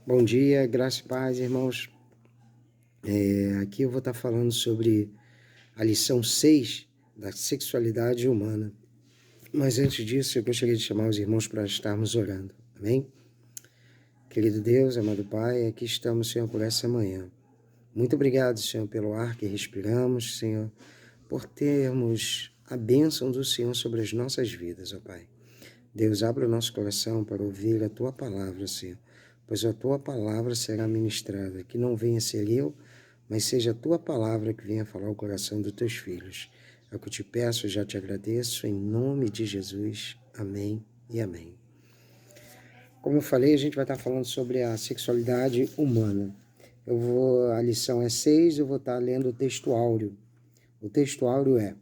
Bom dia, graça e paz, irmãos. Aqui eu vou estar falando sobre a lição 6 da sexualidade humana. Mas antes disso, eu gostaria de chamar os irmãos para estarmos orando. Amém? Querido Deus, amado Pai, aqui estamos, Senhor, por essa manhã. Muito obrigado, Senhor, pelo ar que respiramos, Senhor, por termos a bênção do Senhor sobre as nossas vidas, ó Pai. Deus, abre o nosso coração para ouvir a Tua palavra, Senhor, pois a Tua palavra será ministrada, que não venha ser eu, mas seja a Tua palavra que venha falar o coração dos Teus filhos. É o que eu te peço, já te agradeço, em nome de Jesus. Amém e amém. Como eu falei, a gente vai estar falando sobre a sexualidade humana. A lição é 6, eu vou estar lendo o texto áureo. O texto áureo é: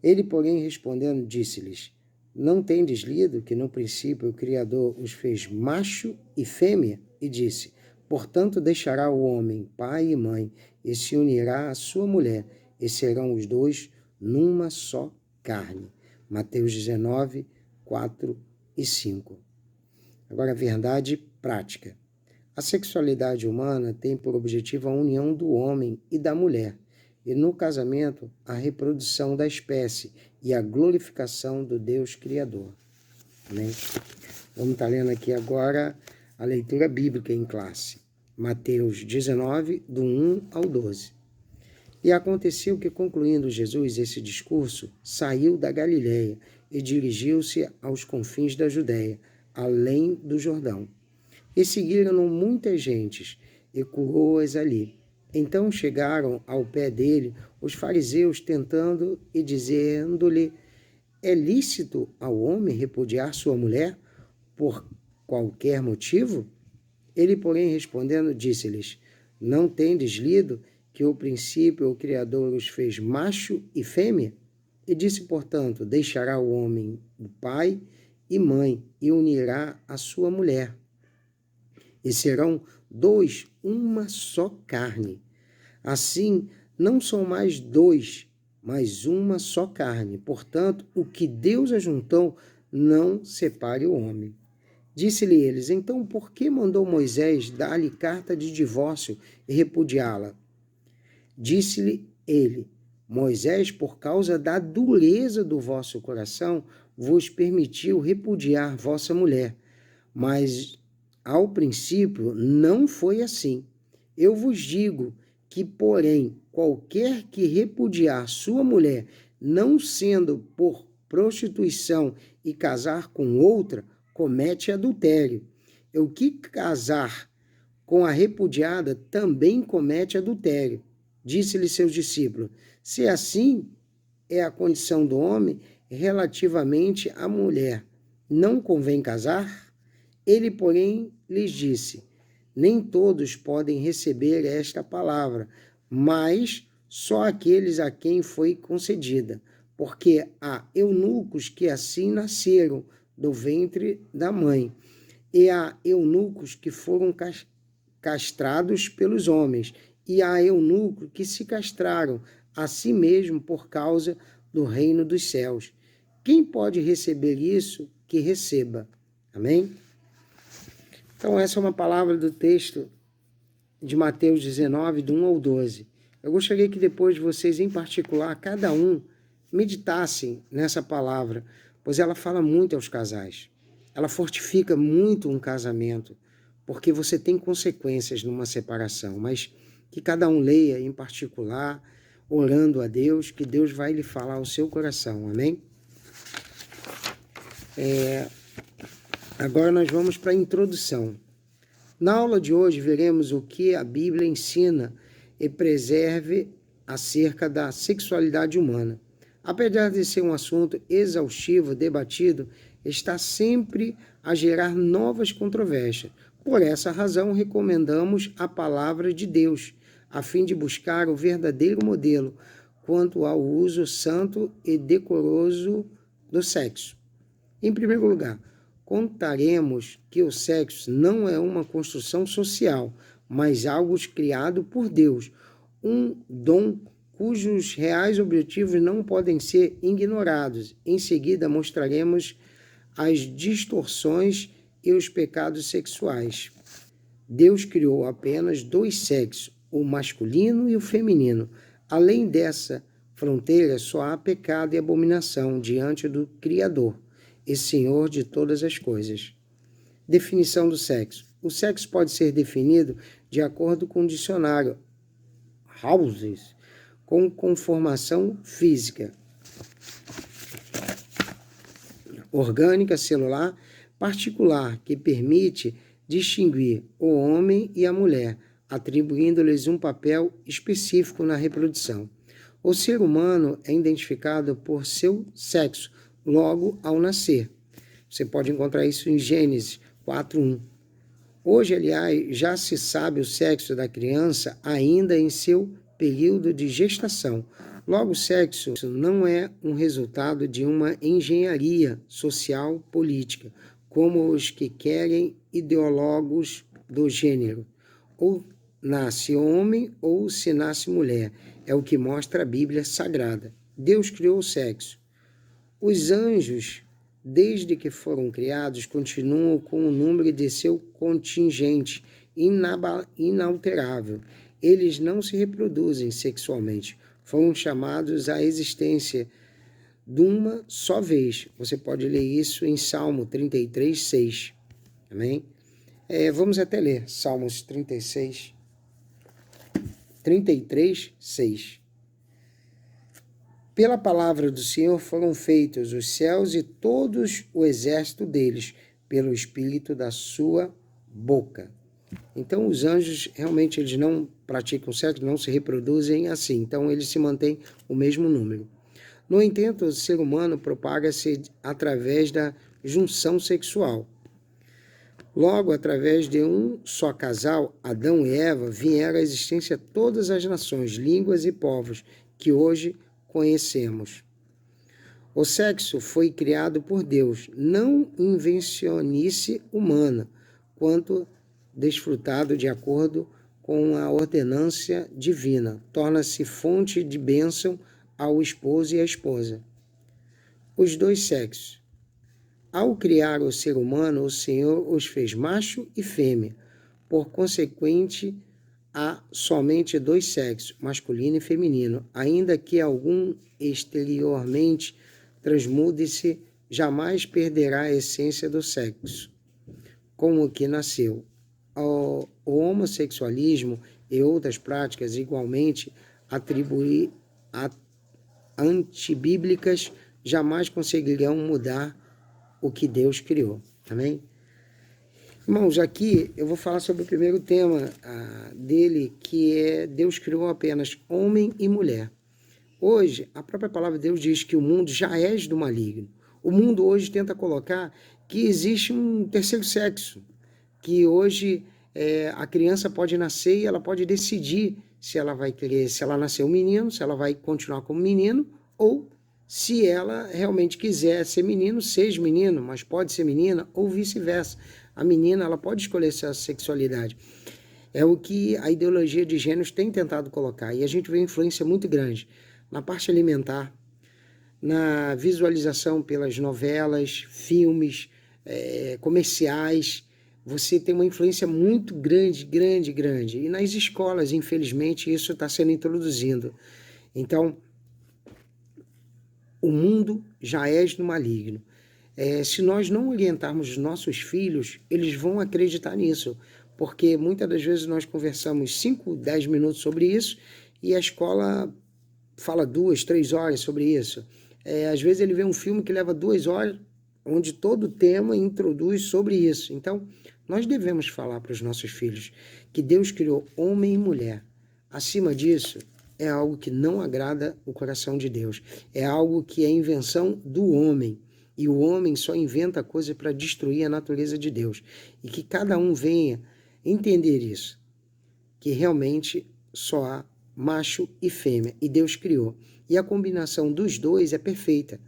Ele, porém, respondendo, disse-lhes: Não tendes lido que no princípio o Criador os fez macho e fêmea? E disse: Portanto deixará o homem pai e mãe, e se unirá à sua mulher, e serão os dois numa só carne. Mateus 19, 4 e 5. Agora, a verdade prática. A sexualidade humana tem por objetivo a união do homem e da mulher, e no casamento a reprodução da espécie e a glorificação do Deus Criador. Amém? Vamos estar lendo aqui agora a leitura bíblica em classe. Mateus 19, do 1 ao 12. E aconteceu que, concluindo Jesus esse discurso, saiu da Galileia e dirigiu-se aos confins da Judéia, além do Jordão. E seguiram-no muitas gentes, e curou-as ali. Então chegaram ao pé dele os fariseus, tentando e dizendo-lhe: É lícito ao homem repudiar sua mulher por qualquer motivo? Ele, porém, respondendo, disse-lhes: Não tendes lido que o princípio o Criador os fez macho e fêmea? E disse, portanto, deixará o homem o pai e mãe, e unirá a sua mulher, e serão dois, uma só carne. Assim, não são mais dois, mas uma só carne. Portanto, o que Deus ajuntou, não separe o homem. Disse-lhe eles: Então, por que mandou Moisés dar-lhe carta de divórcio e repudiá-la? Disse-lhe ele: Moisés, por causa da dureza do vosso coração, vos permitiu repudiar vossa mulher. Mas, ao princípio, não foi assim. Eu vos digo que, porém, qualquer que repudiar sua mulher, não sendo por prostituição, e casar com outra, comete adultério. O que casar com a repudiada também comete adultério. Disse-lhe seus discípulos: Se assim é a condição do homem relativamente à mulher, não convém casar? Ele, porém, lhes disse: Nem todos podem receber esta palavra, mas só aqueles a quem foi concedida, porque há eunucos que assim nasceram do ventre da mãe, e há eunucos que foram castrados pelos homens, e há eunucos que se castraram a si mesmo por causa do reino dos céus. Quem pode receber isso, que receba. Amém? Então, essa é uma palavra do texto de Mateus 19, do 1 ao 12. Eu gostaria que depois vocês, em particular, cada um, meditassem nessa palavra, pois ela fala muito aos casais. Ela fortifica muito um casamento, porque você tem consequências numa separação, mas que cada um leia em particular, orando a Deus, que Deus vai lhe falar ao seu coração. Amém? Agora nós vamos para a introdução. Na aula de hoje veremos o que a Bíblia ensina e preserve acerca da sexualidade humana. Apesar de ser um assunto exaustivo, debatido, está sempre a gerar novas controvérsias. Por essa razão, recomendamos a palavra de Deus, a fim de buscar o verdadeiro modelo quanto ao uso santo e decoroso do sexo. Em primeiro lugar, contaremos que o sexo não é uma construção social, mas algo criado por Deus, um dom cujos reais objetivos não podem ser ignorados. Em seguida, mostraremos as distorções e os pecados sexuais. Deus criou apenas dois sexos, o masculino e o feminino. Além dessa fronteira, só há pecado e abominação diante do Criador e Senhor de todas as coisas. Definição do sexo. O sexo pode ser definido de acordo com o dicionário Houses, com conformação física, orgânica, celular, particular, que permite distinguir o homem e a mulher, atribuindo-lhes um papel específico na reprodução. O ser humano é identificado por seu sexo logo ao nascer. Você pode encontrar isso em Gênesis 4:1. Hoje, aliás, já se sabe o sexo da criança ainda em seu período de gestação. Logo, o sexo não é um resultado de uma engenharia social política, como os que querem ideólogos do gênero. Ou nasce homem ou se nasce mulher. É o que mostra a Bíblia Sagrada. Deus criou o sexo. Os anjos, desde que foram criados, continuam com o número de seu contingente inalterável. Eles não se reproduzem sexualmente. Foram chamados à existência de uma só vez. Você pode ler isso em Salmo 33:6. Amém? Vamos até ler Salmos 33:6. Pela palavra do Senhor foram feitos os céus e todos o exército deles, pelo espírito da sua boca. Então, os anjos, realmente, eles não praticam sexo, não se reproduzem assim. Então, eles se mantêm o mesmo número. No entanto, o ser humano propaga-se através da junção sexual. Logo, através de um só casal, Adão e Eva, vieram à existência todas as nações, línguas e povos que hoje conhecemos. O sexo foi criado por Deus, não invencionice humana, quanto desfrutado de acordo com a ordenância divina. Torna-se fonte de bênção ao esposo e à esposa. Os dois sexos. Ao criar o ser humano, o Senhor os fez macho e fêmea. Por consequente, há somente dois sexos, masculino e feminino. Ainda que algum exteriormente transmude-se, jamais perderá a essência do sexo, como o que nasceu. O homossexualismo e outras práticas igualmente antibíblicas jamais conseguirão mudar o que Deus criou. Amém? Irmãos, aqui eu vou falar sobre o primeiro tema dele, que é Deus criou apenas homem e mulher. Hoje, a própria palavra de Deus diz que o mundo já é do maligno. O mundo hoje tenta colocar que existe um terceiro sexo, que hoje a criança pode nascer e ela pode decidir se ela vai querer, se ela nasceu um menino, se ela vai continuar como menino, ou se ela realmente quiser ser menino, seja menino, mas pode ser menina, ou vice-versa. A menina, ela pode escolher sua sexualidade. É o que a ideologia de gêneros tem tentado colocar. E a gente vê influência muito grande na parte alimentar, na visualização pelas novelas, filmes, comerciais. Você tem uma influência muito grande. E nas escolas, infelizmente, isso está sendo introduzido. Então, o mundo já é no maligno. Se nós não orientarmos os nossos filhos, eles vão acreditar nisso. Porque muitas das vezes nós conversamos 5, 10 minutos sobre isso e a escola fala 2, 3 horas sobre isso. Às vezes ele vê um filme que leva 2 horas, onde todo o tema introduz sobre isso. Então, nós devemos falar para os nossos filhos que Deus criou homem e mulher. Acima disso, é algo que não agrada o coração de Deus. É algo que é invenção do homem. E o homem só inventa coisas para destruir a natureza de Deus. E que cada um venha entender isso. Que realmente só há macho e fêmea. E Deus criou. E a combinação dos dois é perfeita.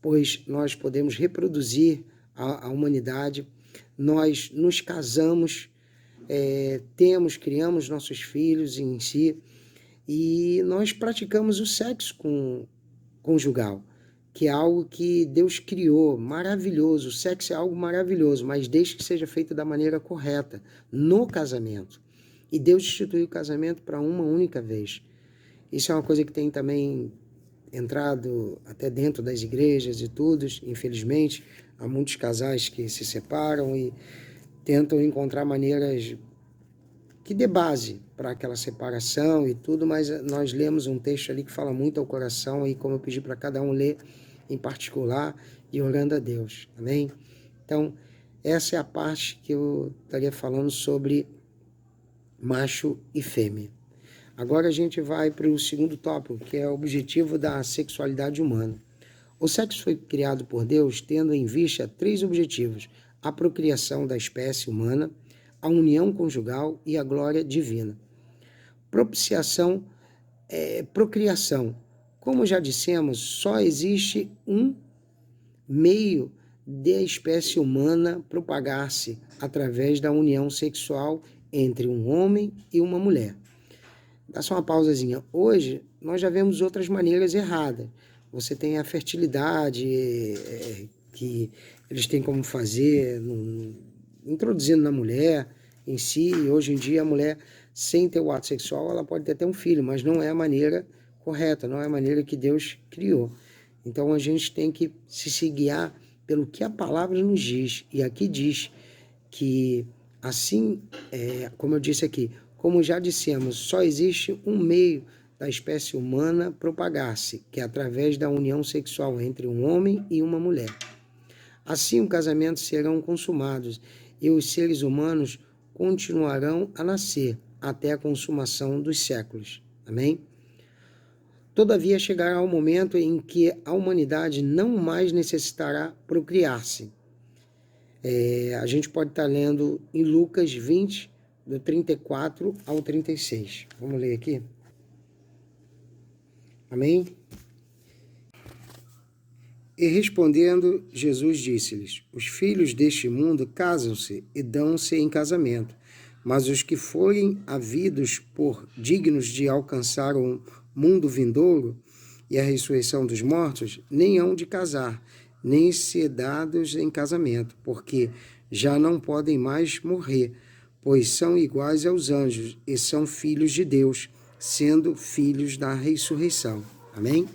Pois nós podemos reproduzir a humanidade. Nós nos casamos, criamos nossos filhos em si. E nós praticamos o sexo conjugal. que é algo que Deus criou, maravilhoso. O sexo é algo maravilhoso, mas desde que seja feito da maneira correta, no casamento. E Deus instituiu o casamento para uma única vez. Isso é uma coisa que tem também entrado até dentro das igrejas e tudo, infelizmente. Há muitos casais que se separam e tentam encontrar maneiras que dê base para aquela separação e tudo, mas nós lemos um texto ali que fala muito ao coração, e como eu pedi para cada um ler em particular e orando a Deus, amém? Então, essa é a parte que eu estaria falando sobre macho e fêmea. Agora a gente vai para o segundo tópico, que é o objetivo da sexualidade humana. O sexo foi criado por Deus tendo em vista 3 objetivos: a procriação da espécie humana, a união conjugal e a glória divina. Propiciação, procriação. Como já dissemos, só existe um meio de a espécie humana propagar-se através da união sexual entre um homem e uma mulher. Dá só uma pausazinha. Hoje, nós já vemos outras maneiras erradas. Você tem a fertilidade, que eles têm como fazer, introduzindo na mulher em si. Hoje em dia, a mulher, sem ter o ato sexual, ela pode ter até um filho, mas não é a maneira correta, não é a maneira que Deus criou. Então, a gente tem que se guiar pelo que a palavra nos diz. E aqui diz que, assim, como eu disse aqui, como já dissemos, só existe um meio da espécie humana propagar-se, que é através da união sexual entre um homem e uma mulher. Assim, os casamentos serão consumados e os seres humanos continuarão a nascer até a consumação dos séculos. Amém? Todavia, chegará o momento em que a humanidade não mais necessitará procriar-se. A gente pode estar lendo em Lucas 20, do 34 ao 36. Vamos ler aqui? Amém? E respondendo, Jesus disse-lhes: os filhos deste mundo casam-se e dão-se em casamento, mas os que forem havidos por dignos de alcançar o mundo vindouro e a ressurreição dos mortos, nem hão de casar, nem ser dados em casamento, porque já não podem mais morrer, pois são iguais aos anjos e são filhos de Deus, sendo filhos da ressurreição. Amém?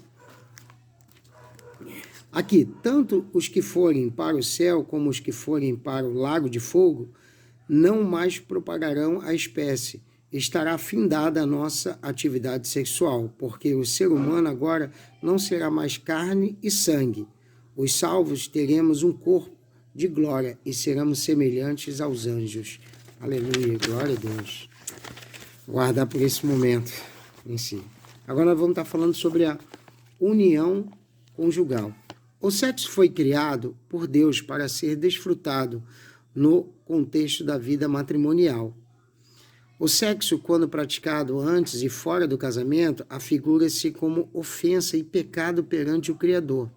Aqui, tanto os que forem para o céu como os que forem para o lago de fogo não mais propagarão a espécie. Estará findada a nossa atividade sexual, porque o ser humano agora não será mais carne e sangue. Os salvos teremos um corpo de glória e seremos semelhantes aos anjos. Aleluia, glória a Deus. Guardar por esse momento em si. Agora nós vamos estar falando sobre a união conjugal. O sexo foi criado por Deus para ser desfrutado no contexto da vida matrimonial. O sexo, quando praticado antes e fora do casamento, afigura-se como ofensa e pecado perante o Criador.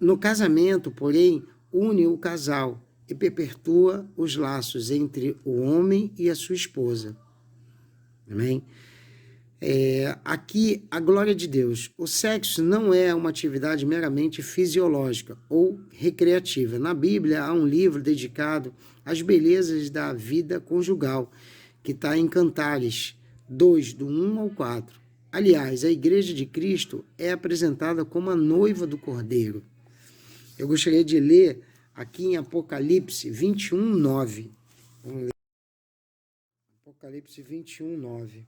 No casamento, porém, une o casal e perpetua os laços entre o homem e a sua esposa. Amém? Aqui, a glória de Deus. O sexo não é uma atividade meramente fisiológica ou recreativa. Na Bíblia, há um livro dedicado às belezas da vida conjugal, que está em Cantares 2, do 1 ao 4. Aliás, a Igreja de Cristo é apresentada como a noiva do Cordeiro. Eu gostaria de ler aqui em Apocalipse 21, 9. Vamos ler. Apocalipse 21, 9.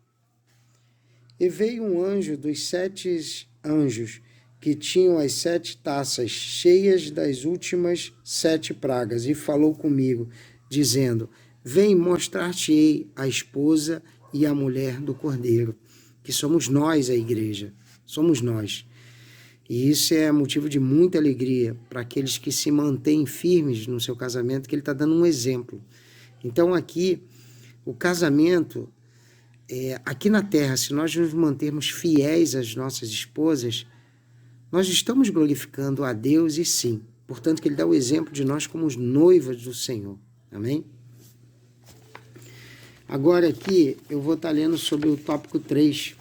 E veio um anjo dos 7 anjos, que tinham as 7 taças cheias das últimas 7 pragas, e falou comigo, dizendo: vem mostrar-te-ei a esposa e a mulher do Cordeiro, que somos nós, a igreja, somos nós. E isso é motivo de muita alegria para aqueles que se mantêm firmes no seu casamento, que ele está dando um exemplo. Então aqui, o casamento, aqui na terra, se nós nos mantermos fiéis às nossas esposas, nós estamos glorificando a Deus e sim. Portanto, que ele dá o exemplo de nós como os noivos do Senhor. Amém? Agora aqui, eu vou estar lendo sobre o tópico 3,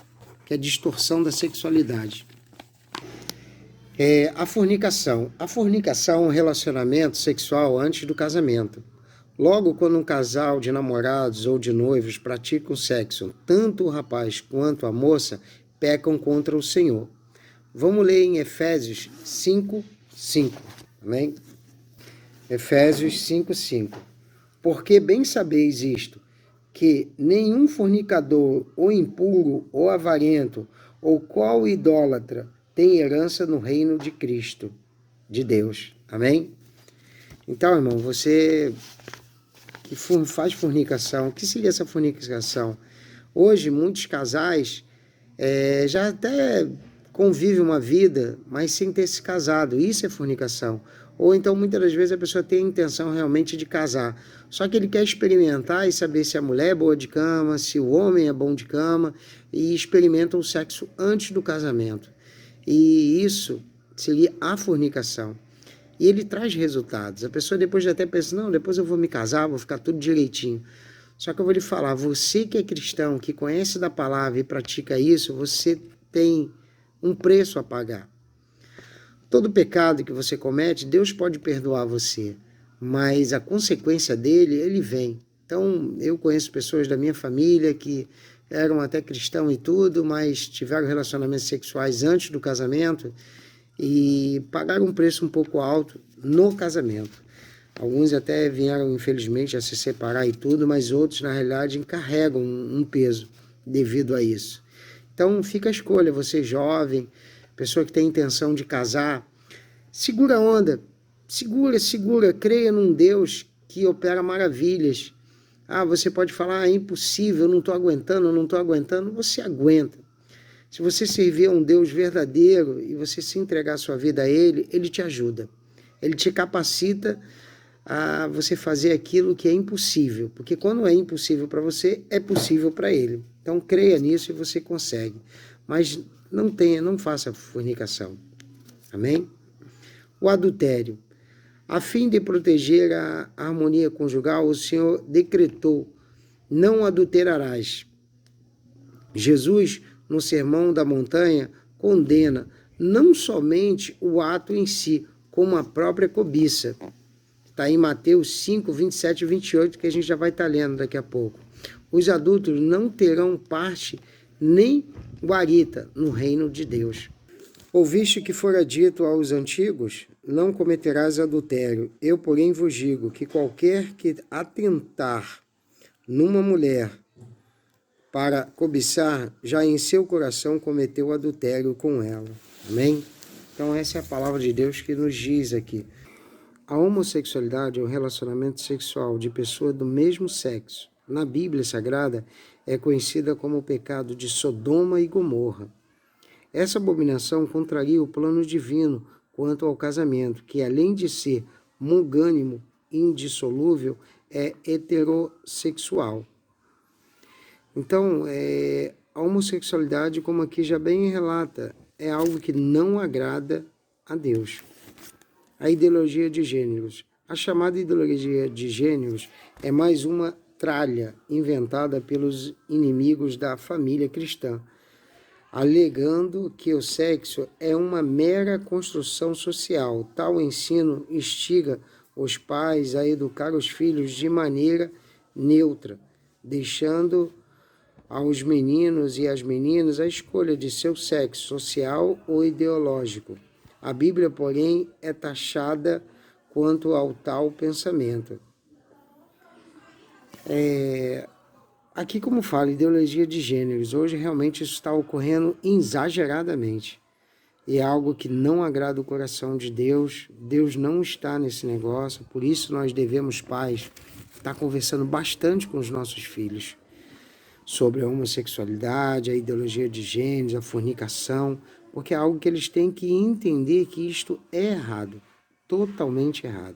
que é a distorção da sexualidade. A fornicação. A fornicação é um relacionamento sexual antes do casamento. Logo, quando um casal de namorados ou de noivos praticam sexo, tanto o rapaz quanto a moça pecam contra o Senhor. Vamos ler em Efésios 5:5. Amém? Efésios 5:5. Porque bem sabeis isto, que nenhum fornicador, ou impuro, ou avarento, ou qual idólatra, tem herança no reino de Cristo, de Deus. Amém? Então, irmão, você que faz fornicação, o que seria essa fornicação? Hoje, muitos casais já até convivem uma vida, mas sem ter se casado. Isso é fornicação. Ou então, muitas das vezes, a pessoa tem a intenção realmente de casar. Só que ele quer experimentar e saber se a mulher é boa de cama, se o homem é bom de cama, e experimenta o sexo antes do casamento. E isso seria a fornicação. E ele traz resultados. A pessoa depois até pensa, não, depois eu vou me casar, vou ficar tudo direitinho. Só que eu vou lhe falar, você que é cristão, que conhece da palavra e pratica isso, você tem um preço a pagar. Todo pecado que você comete, Deus pode perdoar você, mas a consequência dele, ele vem. Então, eu conheço pessoas da minha família que eram até cristãos e tudo, mas tiveram relacionamentos sexuais antes do casamento e pagaram um preço um pouco alto no casamento. Alguns até vieram, infelizmente, a se separar e tudo, mas outros, na realidade, encarregam um peso devido a isso. Então, fica a escolha, você jovem, pessoa que tem intenção de casar, segura a onda, segura, creia num Deus que opera maravilhas. Você pode falar, é impossível, eu não estou aguentando, você aguenta. Se você servir a um Deus verdadeiro e você se entregar a sua vida a Ele, Ele te ajuda. Ele te capacita a você fazer aquilo que é impossível, porque quando é impossível para você, é possível para Ele. Então creia nisso e você consegue. Mas não faça fornicação. Amém? O adultério. A fim de proteger a harmonia conjugal, o Senhor decretou: não adulterarás. Jesus, no Sermão da Montanha, condena não somente o ato em si, como a própria cobiça. Está em Mateus 5, 27 e 28, que a gente já vai estar lendo daqui a pouco. Os adultos não terão parte nem guarita no reino de Deus. Ouviste que fora dito aos antigos, não cometerás adultério. Eu, porém, vos digo que qualquer que atentar numa mulher para cobiçar, já em seu coração cometeu adultério com ela. Amém? Então essa é a palavra de Deus que nos diz aqui. A homossexualidade é um relacionamento sexual de pessoas do mesmo sexo. Na Bíblia Sagrada é conhecida como o pecado de Sodoma e Gomorra. Essa abominação contraria o plano divino quanto ao casamento, que além de ser monogâmico e indissolúvel, é heterossexual. Então, a homossexualidade, como aqui já bem relata, é algo que não agrada a Deus. A ideologia de gêneros. A chamada ideologia de gêneros é mais uma tralha inventada pelos inimigos da família cristã, alegando que o sexo é uma mera construção social. Tal ensino instiga os pais a educar os filhos de maneira neutra, deixando aos meninos e às meninas a escolha de seu sexo social ou ideológico. A Bíblia, porém, é taxada quanto ao tal pensamento. Aqui, como fala, ideologia de gêneros, hoje realmente isso está ocorrendo exageradamente. É algo que não agrada o coração de Deus. Deus não está nesse negócio, por isso nós devemos, pais, estar conversando bastante com os nossos filhos sobre a homossexualidade, a ideologia de gêneros, a fornicação, porque é algo que eles têm que entender que isto é errado, totalmente errado.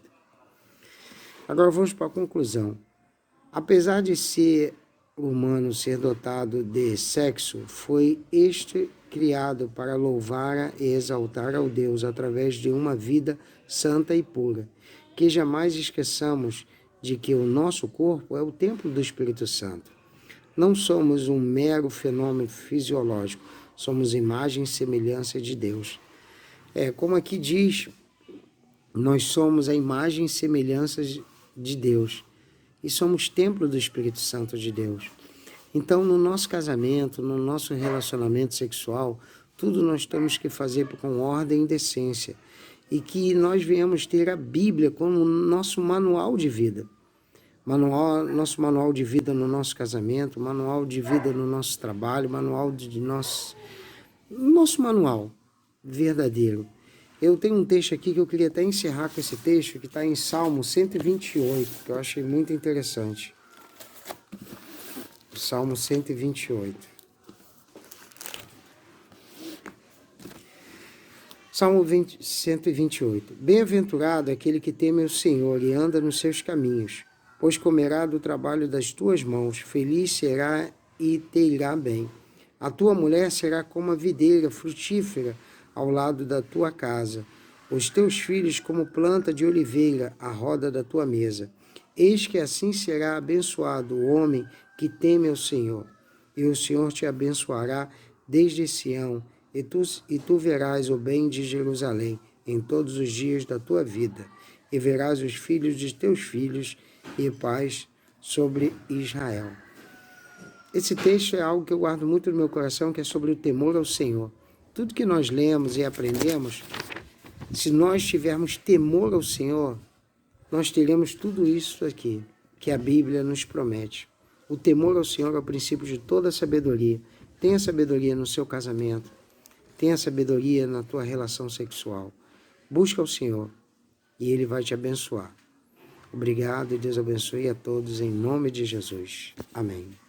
Agora vamos para a conclusão. Apesar de ser humano ser dotado de sexo, foi este criado para louvar e exaltar ao Deus através de uma vida santa e pura. Que jamais esqueçamos de que o nosso corpo é o templo do Espírito Santo. Não somos um mero fenômeno fisiológico, somos imagem e semelhança de Deus. Como aqui diz, nós somos a imagem e semelhança de Deus e somos templo do Espírito Santo de Deus. Então, no nosso casamento, no nosso relacionamento sexual, tudo nós temos que fazer com ordem e decência e que nós venhamos ter a Bíblia como nosso manual de vida. Nosso manual de vida no nosso casamento, manual de vida no nosso trabalho, nosso manual verdadeiro. Eu tenho um texto aqui que eu queria até encerrar com esse texto, que está em Salmo 128, que eu achei muito interessante. Salmo 128. Salmo 128. Bem-aventurado aquele que teme o Senhor e anda nos seus caminhos, pois comerá do trabalho das tuas mãos, feliz será e te irá bem. A tua mulher será como a videira frutífera ao lado da tua casa, os teus filhos como planta de oliveira à roda da tua mesa. Eis que assim será abençoado o homem que teme ao Senhor, e o Senhor te abençoará desde Sião, e tu verás o bem de Jerusalém em todos os dias da tua vida, e verás os filhos de teus filhos, e paz sobre Israel. Esse texto é algo que eu guardo muito no meu coração, que é sobre o temor ao Senhor. Tudo que nós lemos e aprendemos, se nós tivermos temor ao Senhor, nós teremos tudo isso aqui, que a Bíblia nos promete. O temor ao Senhor é o princípio de toda a sabedoria. Tenha sabedoria no seu casamento, tenha sabedoria na tua relação sexual. Busca o Senhor e Ele vai te abençoar. Obrigado e Deus abençoe a todos em nome de Jesus. Amém.